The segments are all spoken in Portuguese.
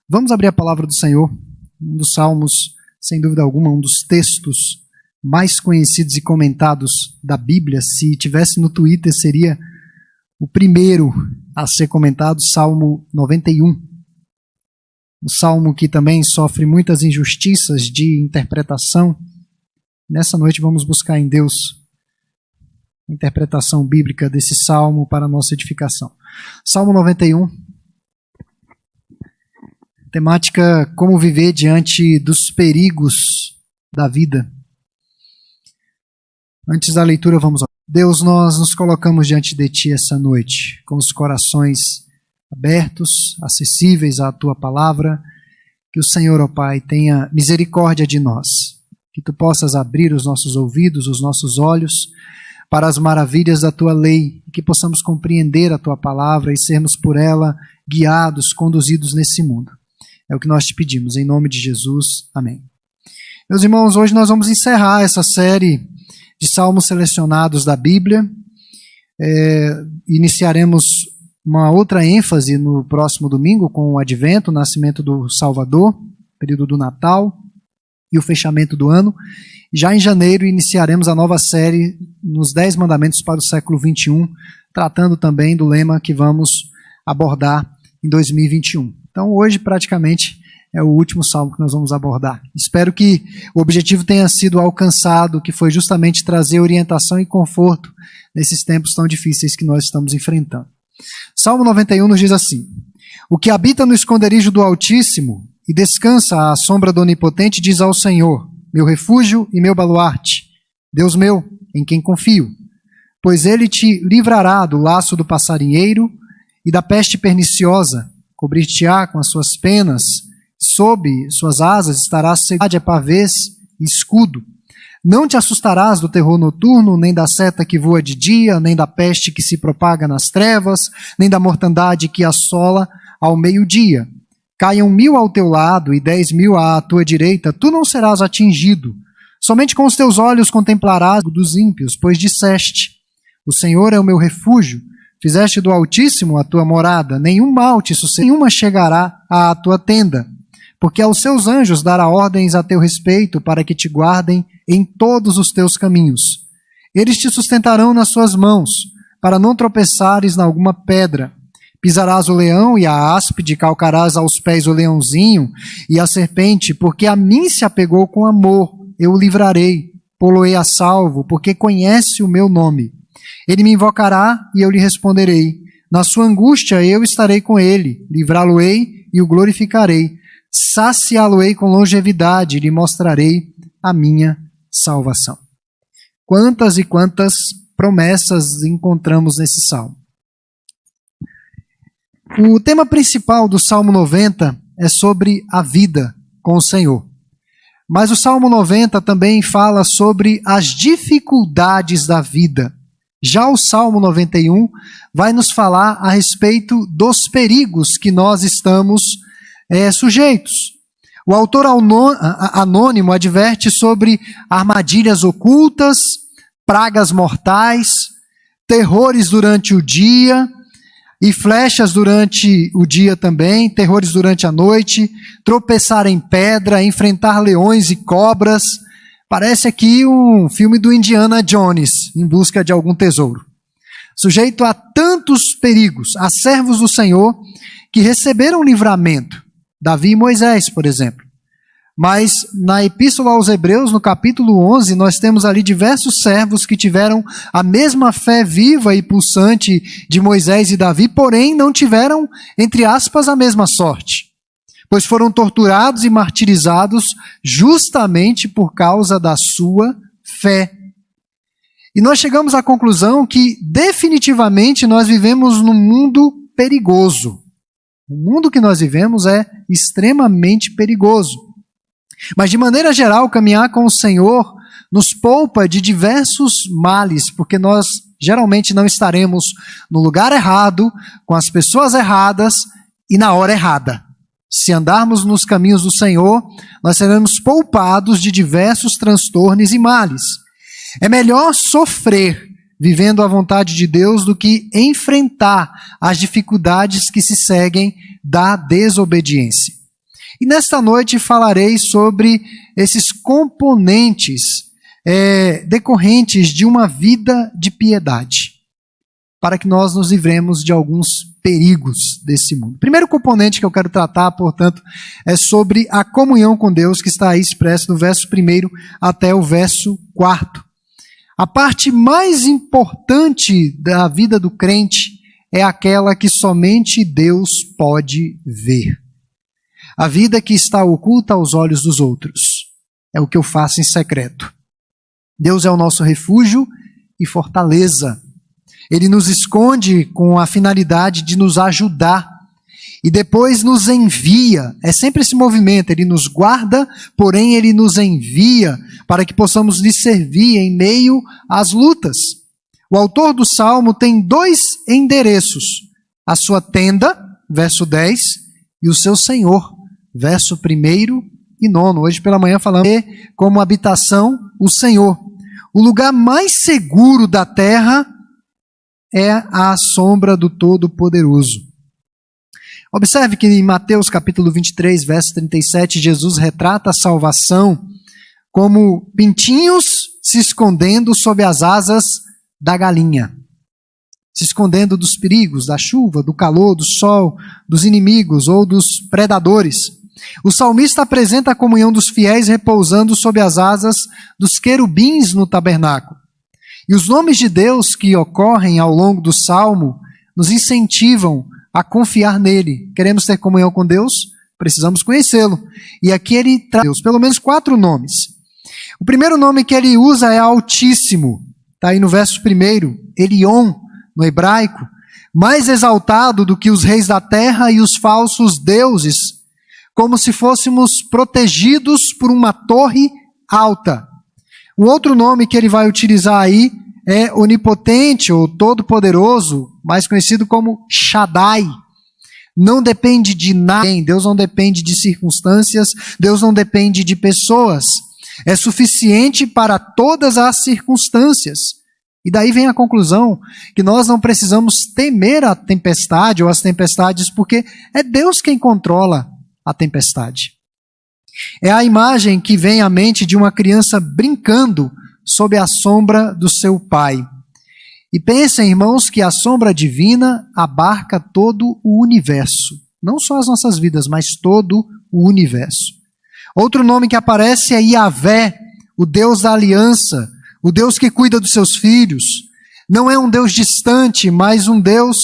Vamos abrir a palavra do Senhor, um dos salmos, sem dúvida alguma, um dos textos mais conhecidos e comentados da Bíblia. Se tivesse no Twitter, seria o primeiro a ser comentado, Salmo 91. Um salmo que também sofre muitas injustiças de interpretação. Nessa noite vamos buscar em Deus a interpretação bíblica desse salmo para a nossa edificação. Salmo 91. Temática: como viver diante dos perigos da vida. Antes da leitura, vamos orar. Deus, nós nos colocamos diante de Ti essa noite, com os corações abertos, acessíveis à Tua palavra. Que o Senhor, ó Pai, tenha misericórdia de nós. Que Tu possas abrir os nossos ouvidos, os nossos olhos, para as maravilhas da Tua lei. Que possamos compreender a Tua palavra e sermos por ela guiados, conduzidos nesse mundo. É o que nós te pedimos, em nome de Jesus. Amém. Meus irmãos, hoje nós vamos encerrar essa série de salmos selecionados da Bíblia. Iniciaremos uma outra ênfase no próximo domingo com o Advento, o nascimento do Salvador, período do Natal e o fechamento do ano. Já em janeiro iniciaremos a nova série nos 10 mandamentos para o século XXI, tratando também do lema que vamos abordar em 2021. Então hoje praticamente é o último salmo que nós vamos abordar. Espero que o objetivo tenha sido alcançado, que foi justamente trazer orientação e conforto nesses tempos tão difíceis que nós estamos enfrentando. Salmo 91 nos diz assim: o que habita no esconderijo do Altíssimo e descansa à sombra do Onipotente diz ao Senhor, meu refúgio e meu baluarte, Deus meu, em quem confio. Pois ele te livrará do laço do passarinheiro e da peste perniciosa, cobrir-te-á com as suas penas, sob suas asas estarás seguro, pavês e escudo. Não te assustarás do terror noturno, nem da seta que voa de dia, nem da peste que se propaga nas trevas, nem da mortandade que assola ao meio-dia. Caiam 1000 ao teu lado e 10.000 à tua direita, tu não serás atingido. Somente com os teus olhos contemplarás dos ímpios, pois disseste, o Senhor é o meu refúgio. Fizeste do Altíssimo a tua morada, nenhum mal te sucederá, nenhuma chegará à tua tenda, porque aos seus anjos dará ordens a teu respeito, para que te guardem em todos os teus caminhos. Eles te sustentarão nas suas mãos, para não tropeçares em alguma pedra. Pisarás o leão e a áspide, calcarás aos pés o leãozinho e a serpente, porque a mim se apegou com amor, eu o livrarei, pô-lo-ei a salvo, porque conhece o meu nome. Ele me invocará e eu lhe responderei. Na sua angústia eu estarei com ele, livrá-lo-ei e o glorificarei. Saciá-lo-ei com longevidade e lhe mostrarei a minha salvação. Quantas e quantas promessas encontramos nesse salmo. O tema principal do Salmo 90 é sobre a vida com o Senhor. Mas o Salmo 90 também fala sobre as dificuldades da vida. Já o Salmo 91 vai nos falar a respeito dos perigos que nós estamos sujeitos. O autor anônimo adverte sobre armadilhas ocultas, pragas mortais, terrores durante o dia e flechas durante o dia também, terrores durante a noite, tropeçar em pedra, enfrentar leões e cobras. Parece aqui um filme do Indiana Jones, em busca de algum tesouro. Sujeito a tantos perigos, há servos do Senhor que receberam livramento. Davi e Moisés, por exemplo. Mas na Epístola aos Hebreus, no capítulo 11, nós temos ali diversos servos que tiveram a mesma fé viva e pulsante de Moisés e Davi, porém não tiveram, entre aspas, a mesma sorte. Pois foram torturados e martirizados justamente por causa da sua fé. E nós chegamos à conclusão que definitivamente nós vivemos num mundo perigoso. O mundo que nós vivemos é extremamente perigoso. Mas de maneira geral, caminhar com o Senhor nos poupa de diversos males, porque nós geralmente não estaremos no lugar errado, com as pessoas erradas e na hora errada. Se andarmos nos caminhos do Senhor, nós seremos poupados de diversos transtornos e males. É melhor sofrer vivendo a vontade de Deus do que enfrentar as dificuldades que se seguem da desobediência. E nesta noite falarei sobre esses componentes decorrentes de uma vida de piedade, para que nós nos livremos de alguns perigos desse mundo. O primeiro componente que eu quero tratar, portanto, é sobre a comunhão com Deus, que está aí expresso do verso 1 até o verso 4. A parte mais importante da vida do crente é aquela que somente Deus pode ver. A vida que está oculta aos olhos dos outros é o que eu faço em secreto. Deus é o nosso refúgio e fortaleza. Ele nos esconde com a finalidade de nos ajudar e depois nos envia. É sempre esse movimento, ele nos guarda, porém ele nos envia para que possamos lhe servir em meio às lutas. O autor do Salmo tem 2 endereços: a sua tenda, verso 10, e o seu Senhor, verso 1 e 9. Hoje pela manhã falamos como habitação o Senhor. O lugar mais seguro da terra é a sombra do Todo-Poderoso. Observe que em Mateus capítulo 23, verso 37, Jesus retrata a salvação como pintinhos se escondendo sob as asas da galinha, se escondendo dos perigos, da chuva, do calor, do sol, dos inimigos ou dos predadores. O salmista apresenta a comunhão dos fiéis repousando sob as asas dos querubins no tabernáculo. E os nomes de Deus que ocorrem ao longo do Salmo nos incentivam a confiar nele. Queremos ter comunhão com Deus? Precisamos conhecê-lo. E aqui ele traz pelo menos 4 nomes. O primeiro nome que ele usa é Altíssimo. Está aí no verso 1, Elion, no hebraico. Mais exaltado do que os reis da terra e os falsos deuses, como se fôssemos protegidos por uma torre alta. O outro nome que ele vai utilizar aí é Onipotente ou Todo-Poderoso, mais conhecido como Shaddai. Não depende de nada, Deus não depende de circunstâncias, Deus não depende de pessoas. É suficiente para todas as circunstâncias. E daí vem a conclusão que nós não precisamos temer a tempestade ou as tempestades, porque é Deus quem controla a tempestade. É a imagem que vem à mente de uma criança brincando sob a sombra do seu pai. E pensem, irmãos, que a sombra divina abarca todo o universo. Não só as nossas vidas, mas todo o universo. Outro nome que aparece é Yahvé, o Deus da aliança, o Deus que cuida dos seus filhos. Não é um Deus distante, mas um Deus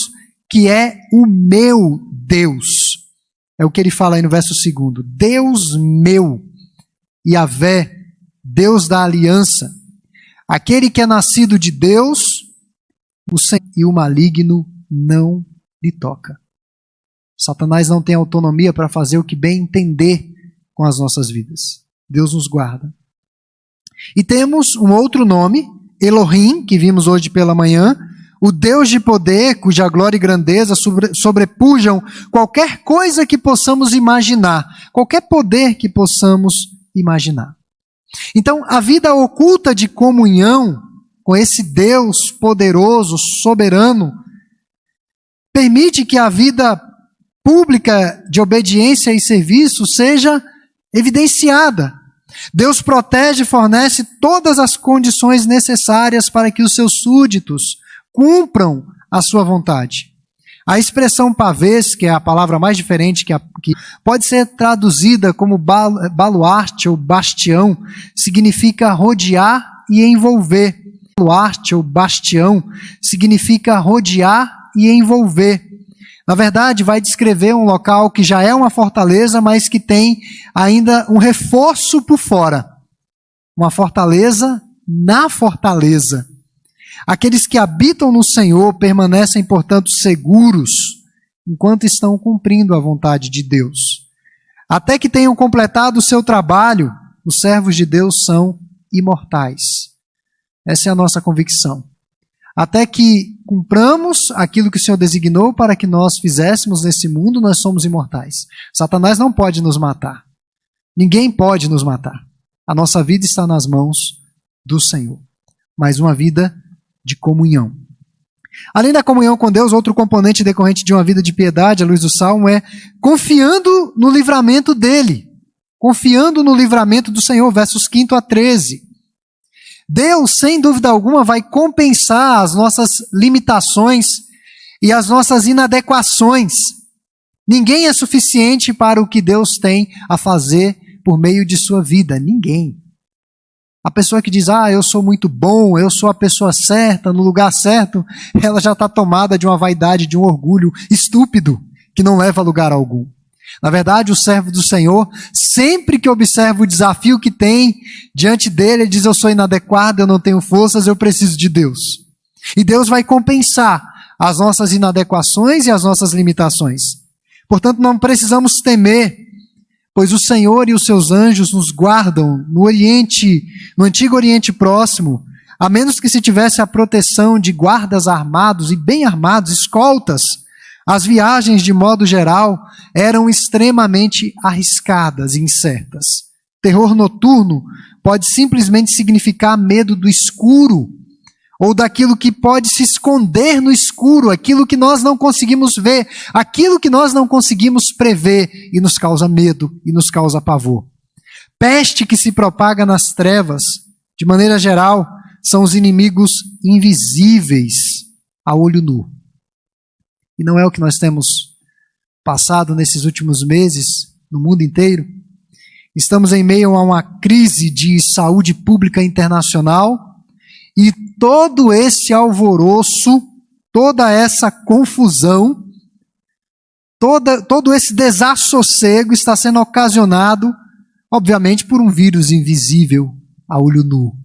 que é o meu Deus. É o que ele fala aí no verso 2. Deus meu, Yahvé, Deus da aliança. Aquele que é nascido de Deus, o Senhor e o maligno não lhe toca. Satanás não tem autonomia para fazer o que bem entender com as nossas vidas. Deus nos guarda. E temos um outro nome, Elohim, que vimos hoje pela manhã, o Deus de poder, cuja glória e grandeza sobrepujam qualquer coisa que possamos imaginar, qualquer poder que possamos imaginar. Então, a vida oculta de comunhão com esse Deus poderoso, soberano, permite que a vida pública de obediência e serviço seja evidenciada. Deus protege e fornece todas as condições necessárias para que os seus súditos cumpram a sua vontade. A expressão pavês, que é a palavra mais diferente, que pode ser traduzida como baluarte ou bastião, significa rodear e envolver. Baluarte ou bastião significa rodear e envolver. Na verdade, vai descrever um local que já é uma fortaleza, mas que tem ainda um reforço por fora. Uma fortaleza na fortaleza. Aqueles que habitam no Senhor permanecem, portanto, seguros, enquanto estão cumprindo a vontade de Deus. Até que tenham completado o seu trabalho, os servos de Deus são imortais. Essa é a nossa convicção. Até que cumpramos aquilo que o Senhor designou para que nós fizéssemos nesse mundo, nós somos imortais. Satanás não pode nos matar. Ninguém pode nos matar. A nossa vida está nas mãos do Senhor. Mas uma vida de comunhão. Além da comunhão com Deus, outro componente decorrente de uma vida de piedade, à luz do Salmo, é confiando no livramento dele. Confiando no livramento do Senhor, versos 5 a 13. Deus, sem dúvida alguma, vai compensar as nossas limitações e as nossas inadequações. Ninguém é suficiente para o que Deus tem a fazer por meio de sua vida. Ninguém. A pessoa que diz, eu sou muito bom, eu sou a pessoa certa, no lugar certo, ela já está tomada de uma vaidade, de um orgulho estúpido, que não leva a lugar algum. Na verdade, o servo do Senhor, sempre que observa o desafio que tem diante dele, ele diz, eu sou inadequado, eu não tenho forças, eu preciso de Deus. E Deus vai compensar as nossas inadequações e as nossas limitações. Portanto, não precisamos temer, pois o Senhor e os seus anjos nos guardam no Oriente, no Antigo Oriente Próximo, a menos que se tivesse a proteção de guardas armados e bem armados, escoltas. As viagens, de modo geral, eram extremamente arriscadas e incertas. Terror noturno pode simplesmente significar medo do escuro, ou daquilo que pode se esconder no escuro, aquilo que nós não conseguimos ver, aquilo que nós não conseguimos prever e nos causa medo e nos causa pavor. Peste que se propaga nas trevas, de maneira geral, são os inimigos invisíveis a olho nu. E não é o que nós temos passado nesses últimos meses no mundo inteiro. Estamos em meio a uma crise de saúde pública internacional e todo esse alvoroço, toda essa confusão, todo esse desassossego está sendo ocasionado, obviamente, por um vírus invisível a olho nu.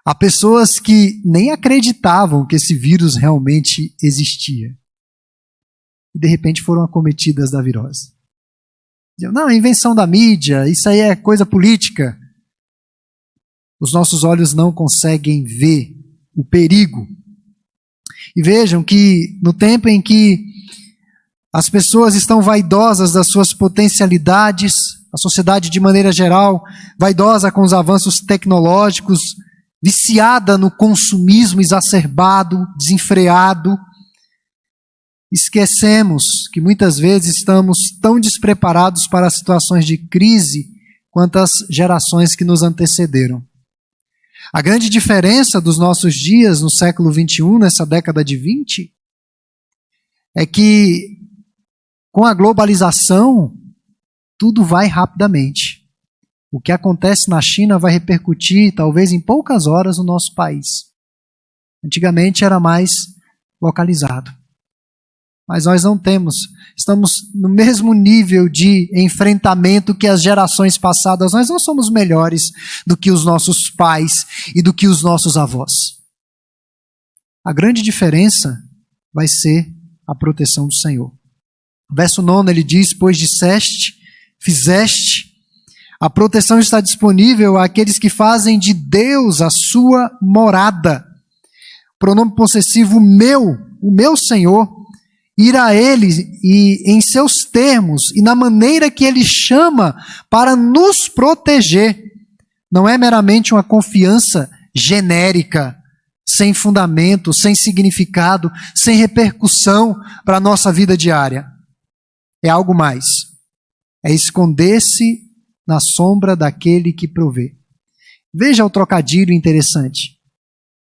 Há pessoas que nem acreditavam que esse vírus realmente existia. E de repente foram acometidas da virose. Diziam, não, é invenção da mídia, isso aí é coisa política. Os nossos olhos não conseguem ver o perigo. E vejam que no tempo em que as pessoas estão vaidosas das suas potencialidades, a sociedade de maneira geral, vaidosa com os avanços tecnológicos, viciada no consumismo exacerbado, desenfreado, esquecemos que muitas vezes estamos tão despreparados para situações de crise quanto as gerações que nos antecederam. A grande diferença dos nossos dias no século XXI, nessa década de 20, é que com a globalização, tudo vai rapidamente. O que acontece na China vai repercutir, talvez em poucas horas, no nosso país. Antigamente era mais localizado. Mas nós não temos. Estamos no mesmo nível de enfrentamento que as gerações passadas. Nós não somos melhores do que os nossos pais e do que os nossos avós. A grande diferença vai ser a proteção do Senhor. Verso 9 ele diz, pois disseste, fizeste, a proteção está disponível àqueles que fazem de Deus a sua morada. Pronome possessivo o meu Senhor, ir a Ele e em seus termos e na maneira que Ele chama para nos proteger. Não é meramente uma confiança genérica, sem fundamento, sem significado, sem repercussão para a nossa vida diária. É algo mais. É esconder-se na sombra daquele que provê. Veja o trocadilho interessante.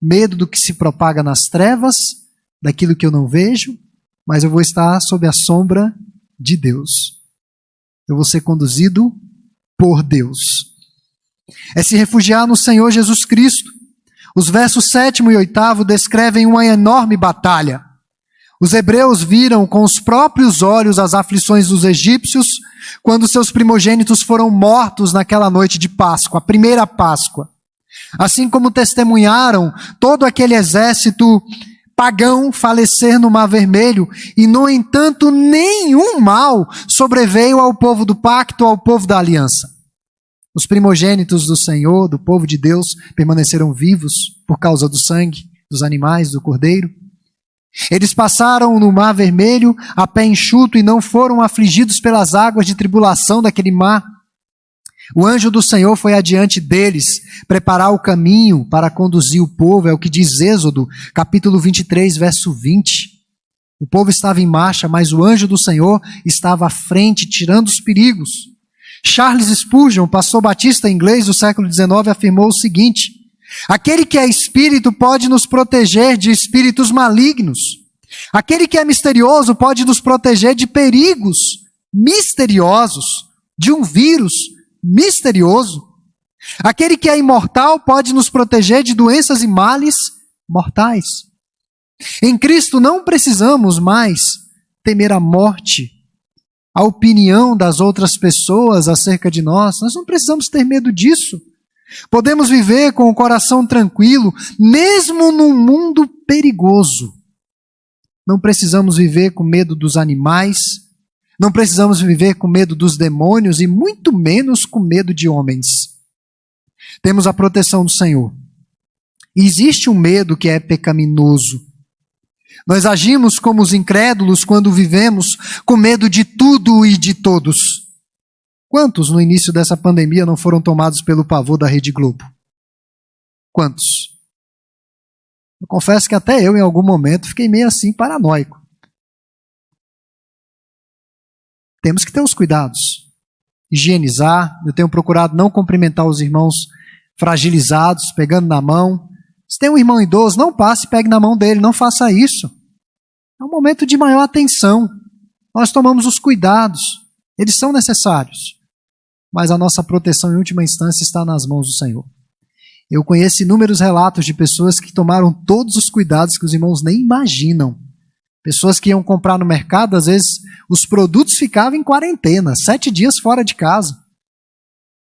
Medo do que se propaga nas trevas, daquilo que eu não vejo, mas eu vou estar sob a sombra de Deus. Eu vou ser conduzido por Deus. É se refugiar no Senhor Jesus Cristo. Os versos 7 e 8 descrevem uma enorme batalha. Os hebreus viram com os próprios olhos as aflições dos egípcios quando seus primogênitos foram mortos naquela noite de Páscoa, a primeira Páscoa. Assim como testemunharam todo aquele exército pagão falecer no Mar Vermelho, e no entanto nenhum mal sobreveio ao povo do pacto, ao povo da aliança. Os primogênitos do Senhor, do povo de Deus, permaneceram vivos por causa do sangue dos animais, do cordeiro. Eles passaram no Mar Vermelho a pé enxuto e não foram afligidos pelas águas de tribulação daquele mar. O anjo do Senhor foi adiante deles, preparar o caminho para conduzir o povo, é o que diz Êxodo, capítulo 23, verso 20. O povo estava em marcha, mas o anjo do Senhor estava à frente, tirando os perigos. Charles Spurgeon, pastor batista inglês do século XIX, afirmou o seguinte: aquele que é espírito pode nos proteger de espíritos malignos. Aquele que é misterioso pode nos proteger de perigos misteriosos, de um vírus misterioso. Aquele que é imortal pode nos proteger de doenças e males mortais. Em Cristo não precisamos mais temer a morte, a opinião das outras pessoas acerca de nós. Nós não precisamos ter medo disso. Podemos viver com o coração tranquilo, mesmo num mundo perigoso. Não precisamos viver com medo dos animais, não precisamos viver com medo dos demônios e muito menos com medo de homens. Temos a proteção do Senhor. E existe um medo que é pecaminoso. Nós agimos como os incrédulos quando vivemos com medo de tudo e de todos. Quantos no início dessa pandemia não foram tomados pelo pavor da Rede Globo? Quantos? Eu confesso que até eu, em algum momento, fiquei meio assim paranoico. Temos que ter os cuidados. Higienizar. Eu tenho procurado não cumprimentar os irmãos fragilizados, pegando na mão. Se tem um irmão idoso, não passe e pegue na mão dele. Não faça isso. É um momento de maior atenção. Nós tomamos os cuidados. Eles são necessários. Mas a nossa proteção, em última instância, está nas mãos do Senhor. Eu conheço inúmeros relatos de pessoas que tomaram todos os cuidados que os irmãos nem imaginam. Pessoas que iam comprar no mercado, às vezes os produtos ficavam em quarentena, 7 dias fora de casa.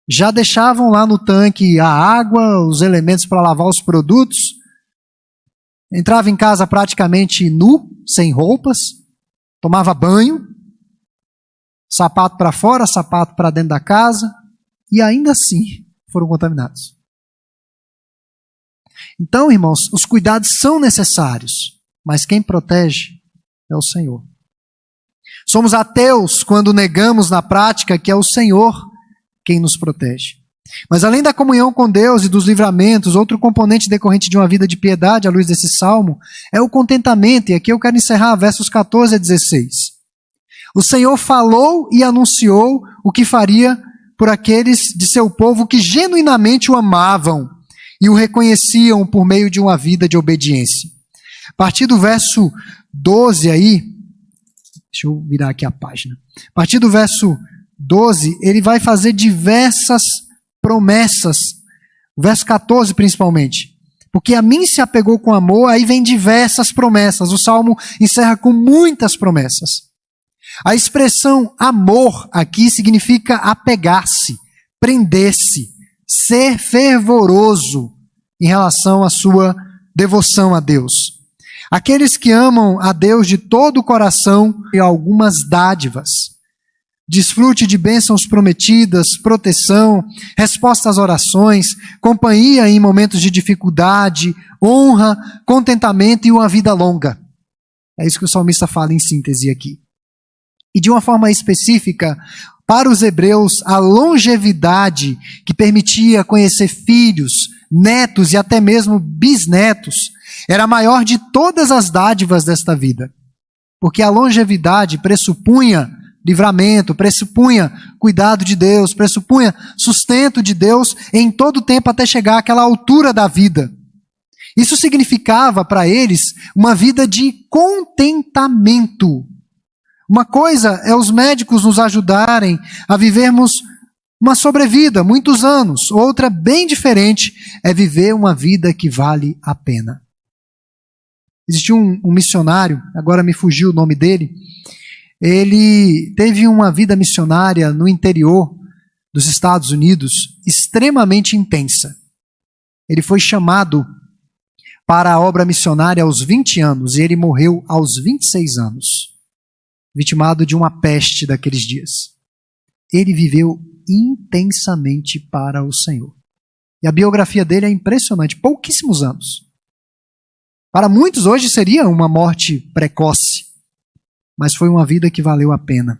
Já deixavam lá no tanque a água, os elementos para lavar os produtos. Entrava em casa praticamente nu, sem roupas, tomava banho, sapato para fora, sapato para dentro da casa, e ainda assim foram contaminados. Então, irmãos, os cuidados são necessários, mas quem protege é o Senhor. Somos ateus quando negamos na prática que é o Senhor quem nos protege. Mas além da comunhão com Deus e dos livramentos, outro componente decorrente de uma vida de piedade, à luz desse salmo, é o contentamento. E aqui eu quero encerrar versos 14 a 16. O Senhor falou e anunciou o que faria por aqueles de seu povo que genuinamente o amavam e o reconheciam por meio de uma vida de obediência. A partir do verso 12 aí, deixa eu virar aqui a página. A partir do verso 12, ele vai fazer diversas promessas. O verso 14 principalmente. Porque a mim se apegou com amor, aí vem diversas promessas. O Salmo encerra com muitas promessas. A expressão amor aqui significa apegar-se, prender-se, ser fervoroso em relação à sua devoção a Deus. Aqueles que amam a Deus de todo o coração e algumas dádivas. Desfrute de bênçãos prometidas, proteção, resposta às orações, companhia em momentos de dificuldade, honra, contentamento e uma vida longa. É isso que o salmista fala em síntese aqui. E de uma forma específica, para os hebreus, a longevidade que permitia conhecer filhos, netos e até mesmo bisnetos, era a maior de todas as dádivas desta vida. Porque a longevidade pressupunha livramento, pressupunha cuidado de Deus, pressupunha sustento de Deus em todo o tempo até chegar àquela altura da vida. Isso significava para eles uma vida de contentamento. Uma coisa é os médicos nos ajudarem a vivermos uma sobrevida, muitos anos. Outra, bem diferente, é viver uma vida que vale a pena. Existiu um missionário, agora me fugiu o nome dele. Ele teve uma vida missionária no interior dos Estados Unidos extremamente intensa. Ele foi chamado para a obra missionária aos 20 anos e ele morreu aos 26 anos, vitimado de uma peste daqueles dias. Ele viveu intensamente para o Senhor. E a biografia dele é impressionante, pouquíssimos anos. Para muitos hoje seria uma morte precoce, mas foi uma vida que valeu a pena.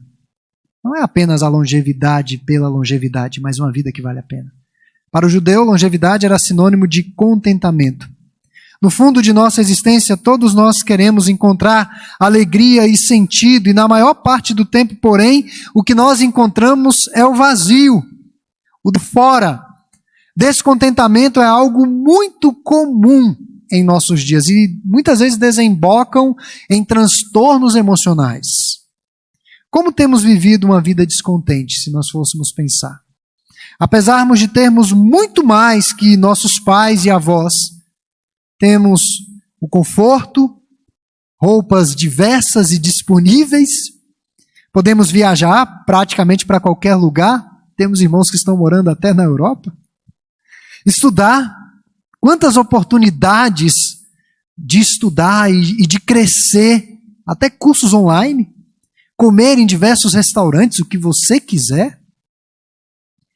não é apenas a longevidade pela longevidade, mas uma vida que vale a pena. Para o judeu, longevidade era sinônimo de contentamento. No fundo de nossa existência, todos nós queremos encontrar alegria e sentido, e na maior parte do tempo, porém, o que nós encontramos é o vazio, o do fora. Descontentamento é algo muito comum em nossos dias e muitas vezes desembocam em transtornos emocionais. Como temos vivido uma vida descontente, se nós fôssemos pensar? Apesar de termos muito mais que nossos pais e avós, temos o conforto, roupas diversas e disponíveis, podemos viajar praticamente para qualquer lugar, temos irmãos que estão morando até na Europa, estudar, quantas oportunidades de estudar e de crescer, até cursos online, comer em diversos restaurantes, o que você quiser,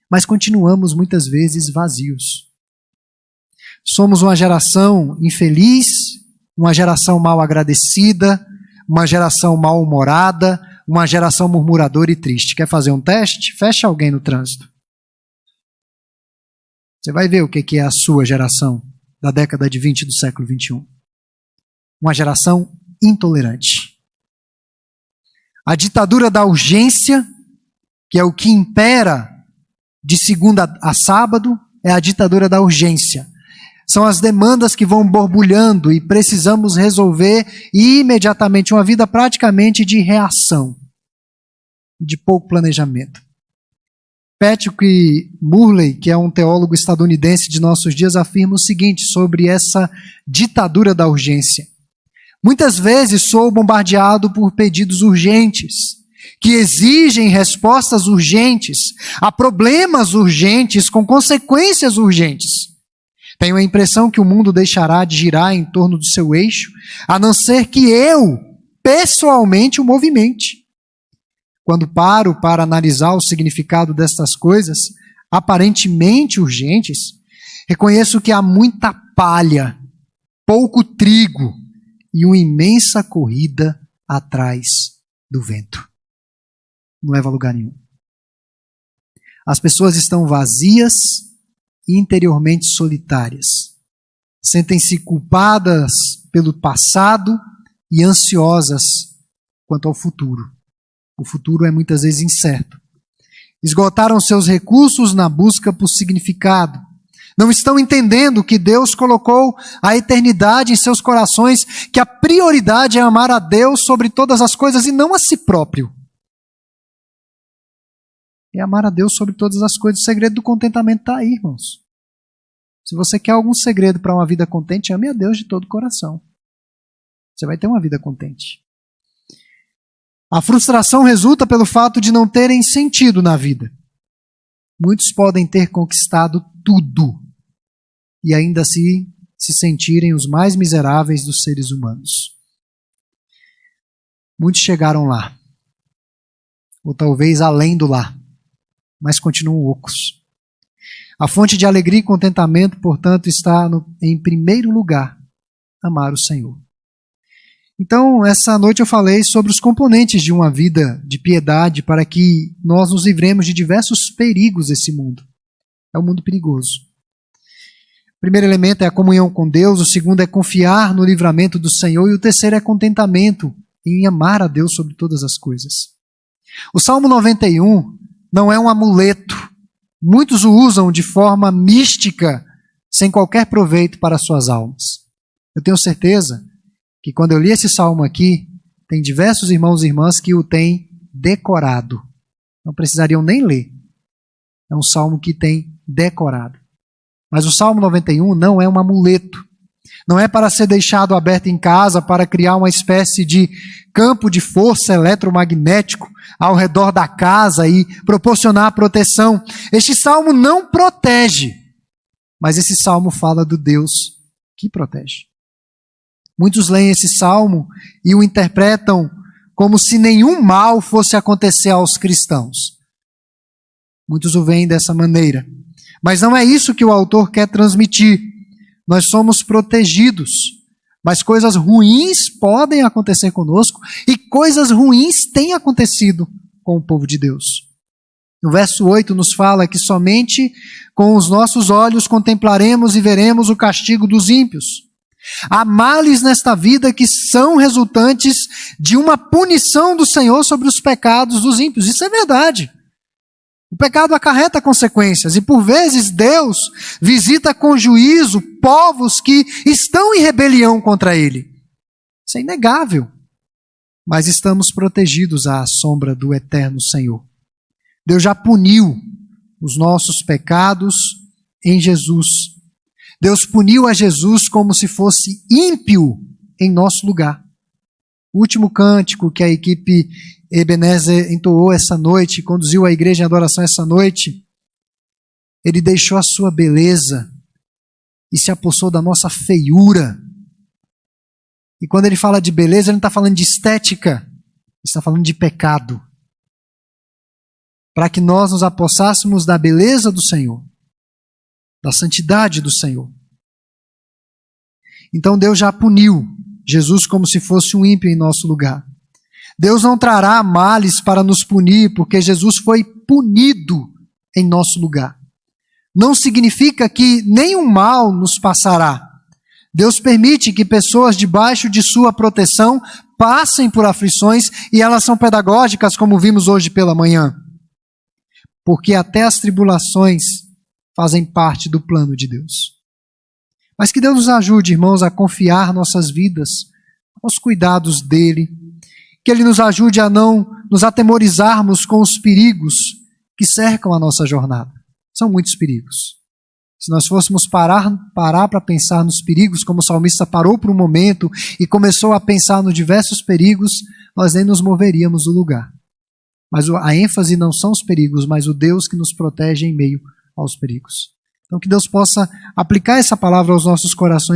mas continuamos muitas vezes vazios. Somos uma geração infeliz, uma geração mal agradecida, uma geração mal-humorada, uma geração murmuradora e triste. Quer fazer um teste? Fecha alguém no trânsito. Você vai ver o que é a sua geração da década de 20 do século 21. Uma geração intolerante. A ditadura da urgência, que é o que impera de segunda a sábado, é a ditadura da urgência. São as demandas que vão borbulhando e precisamos resolver imediatamente, uma vida praticamente de reação, de pouco planejamento. Patrick Murley, que é um teólogo estadunidense de nossos dias, afirma o seguinte sobre essa ditadura da urgência. Muitas vezes sou bombardeado por pedidos urgentes, que exigem respostas urgentes, a problemas urgentes, com consequências urgentes. Tenho a impressão que o mundo deixará de girar em torno do seu eixo, a não ser que eu, pessoalmente, o movimente. Quando paro para analisar o significado destas coisas, aparentemente urgentes, reconheço que há muita palha, pouco trigo e uma imensa corrida atrás do vento. Não leva a lugar nenhum. As pessoas estão vazias e interiormente solitárias. Sentem-se culpadas pelo passado e ansiosas quanto ao futuro. O futuro é muitas vezes incerto. Esgotaram seus recursos na busca por significado. Não estão entendendo que Deus colocou a eternidade em seus corações, que a prioridade é amar a Deus sobre todas as coisas e não a si próprio. É amar a Deus sobre todas as coisas. O segredo do contentamento está aí, irmãos. Se você quer algum segredo para uma vida contente, ame a Deus de todo o coração. Você vai ter uma vida contente. A frustração resulta pelo fato de não terem sentido na vida. Muitos podem ter conquistado tudo e ainda assim se sentirem os mais miseráveis dos seres humanos. Muitos chegaram lá, ou talvez além do lá, mas continuam ocos. A fonte de alegria e contentamento, portanto, está em primeiro lugar, amar o Senhor. Então, essa noite eu falei sobre os componentes de uma vida de piedade para que nós nos livremos de diversos perigos desse mundo. É um mundo perigoso. O primeiro elemento é a comunhão com Deus, o segundo é confiar no livramento do Senhor e o terceiro é contentamento em amar a Deus sobre todas as coisas. O Salmo 91 não é um amuleto. Muitos o usam de forma mística, sem qualquer proveito para suas almas. Eu tenho certeza que quando eu li esse salmo aqui, tem diversos irmãos e irmãs que o têm decorado. Não precisariam nem ler. É um salmo que tem decorado. Mas o Salmo 91 não é um amuleto. Não é para ser deixado aberto em casa para criar uma espécie de campo de força eletromagnético ao redor da casa e proporcionar proteção. Este salmo não protege, mas esse salmo fala do Deus que protege. Muitos leem esse salmo e o interpretam como se nenhum mal fosse acontecer aos cristãos. Muitos o veem dessa maneira. Mas não é isso que o autor quer transmitir. Nós somos protegidos, mas coisas ruins podem acontecer conosco e coisas ruins têm acontecido com o povo de Deus. No verso 8 nos fala que somente com os nossos olhos contemplaremos e veremos o castigo dos ímpios. Há males nesta vida que são resultantes de uma punição do Senhor sobre os pecados dos ímpios. Isso é verdade. O pecado acarreta consequências e por vezes Deus visita com juízo povos que estão em rebelião contra Ele. Isso é inegável. Mas estamos protegidos à sombra do eterno Senhor. Deus já puniu os nossos pecados em Jesus. Deus puniu a Jesus como se fosse ímpio em nosso lugar. O último cântico que a equipe Ebenezer entoou essa noite, conduziu a igreja em adoração essa noite, ele deixou a sua beleza e se apossou da nossa feiura. E quando ele fala de beleza, ele não está falando de estética, ele está falando de pecado. Para que nós nos apossássemos da beleza do Senhor, da santidade do Senhor. Então Deus já puniu Jesus como se fosse um ímpio em nosso lugar. Deus não trará males para nos punir, porque Jesus foi punido em nosso lugar. Não significa que nenhum mal nos passará. Deus permite que pessoas debaixo de sua proteção passem por aflições e elas são pedagógicas, como vimos hoje pela manhã. Porque até as tribulações fazem parte do plano de Deus. Mas que Deus nos ajude, irmãos, a confiar nossas vidas aos cuidados dEle, que Ele nos ajude a não nos atemorizarmos com os perigos que cercam a nossa jornada. São muitos perigos. Se nós fôssemos parar para pensar nos perigos, como o salmista parou por um momento e começou a pensar nos diversos perigos, nós nem nos moveríamos do lugar. Mas a ênfase não são os perigos, mas o Deus que nos protege em meio aos perigos. Então que Deus possa aplicar essa palavra aos nossos corações